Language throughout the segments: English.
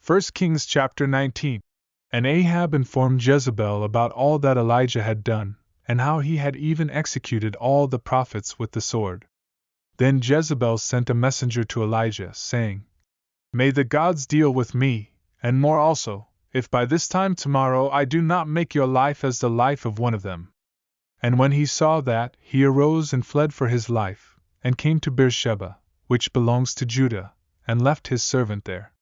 1 Kings chapter 19. And Ahab informed Jezebel about all that Elijah had done, and how he had even executed all the prophets with the sword. Then Jezebel sent a messenger to Elijah, saying, May the gods deal with me, and more also, if by this time tomorrow I do not make your life as the life of one of them. And when he saw that, he arose and fled for his life, and came to Beersheba, which belongs to Judah, and left his servant there.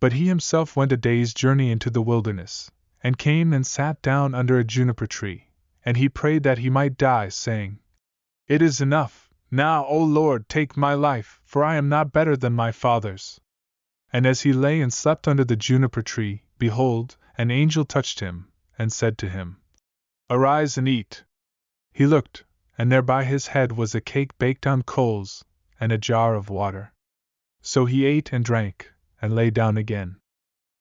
But he himself went a day's journey into the wilderness, and came and sat down under a juniper tree, and he prayed that he might die, saying, It is enough, now, O Lord, take my life, for I am not better than my fathers. And as he lay and slept under the juniper tree, behold, an angel touched him, and said to him, Arise and eat. He looked, and there by his head was a cake baked on coals, and a jar of water. So he ate and drank, and lay down again.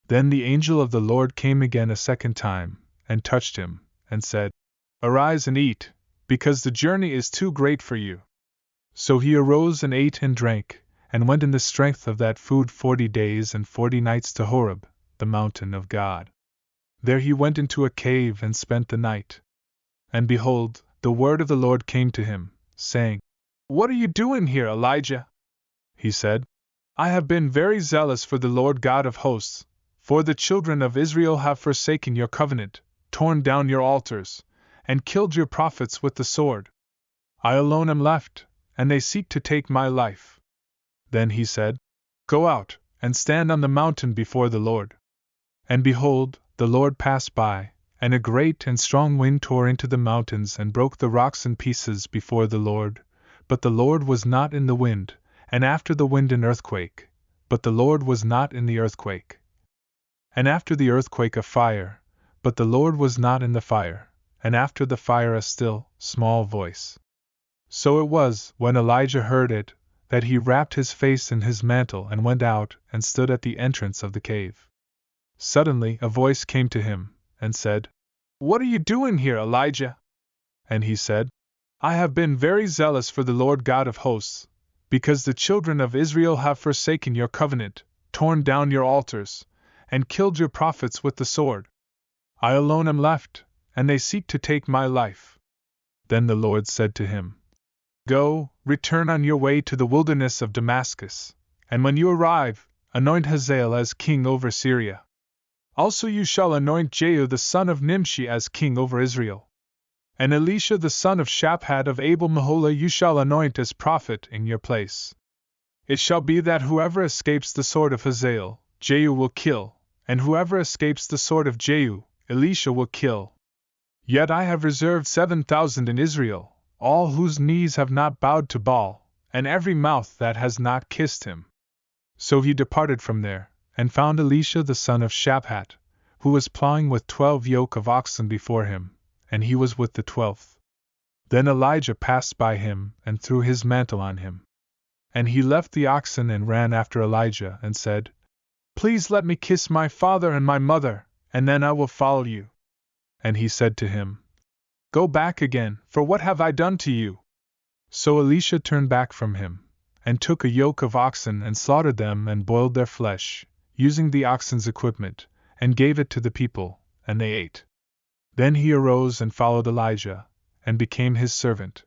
Then the angel of the Lord came again a second time, and touched him, and said, Arise and eat, because the journey is too great for you. So he arose and ate and drank, and went in the strength of that food 40 days and 40 nights to Horeb, the mountain of God. There he went into a cave and spent the night. And behold, the word of the Lord came to him, saying, What are you doing here, Elijah? He said, I have been very zealous for the Lord God of hosts, for the children of Israel have forsaken your covenant, torn down your altars, and killed your prophets with the sword. I alone am left, and they seek to take my life. Then he said, Go out, and stand on the mountain before the Lord. And behold, the Lord passed by, and a great and strong wind tore into the mountains and broke the rocks in pieces before the Lord, but the Lord was not in the wind, and after the wind an earthquake, but the Lord was not in the earthquake. And after the earthquake a fire, but the Lord was not in the fire, and after the fire a still, small voice. So it was, when Elijah heard it, that he wrapped his face in his mantle and went out and stood at the entrance of the cave. Suddenly a voice came to him, and said, What are you doing here, Elijah? And he said, I have been very zealous for the Lord God of hosts, because the children of Israel have forsaken your covenant, torn down your altars, and killed your prophets with the sword. I alone am left, and they seek to take my life. Then the Lord said to him, Go, return on your way to the wilderness of Damascus, and when you arrive, anoint Hazael as king over Syria. Also you shall anoint Jehu the son of Nimshi as king over Israel. And Elisha the son of Shaphat of Abel-Meholah you shall anoint as prophet in your place. It shall be that whoever escapes the sword of Hazael, Jehu will kill, and whoever escapes the sword of Jehu, Elisha will kill. Yet I have reserved 7,000 in Israel, all whose knees have not bowed to Baal, and every mouth that has not kissed him. So he departed from there, and found Elisha the son of Shaphat, who was plowing with 12 yoke of oxen before him, and he was with the 12th. Then Elijah passed by him and threw his mantle on him. And he left the oxen and ran after Elijah and said, Please let me kiss my father and my mother, and then I will follow you. And he said to him, Go back again, for what have I done to you? So Elisha turned back from him, and took a yoke of oxen and slaughtered them and boiled their flesh, using the oxen's equipment, and gave it to the people, and they ate. Then he arose and followed Elijah, and became his servant.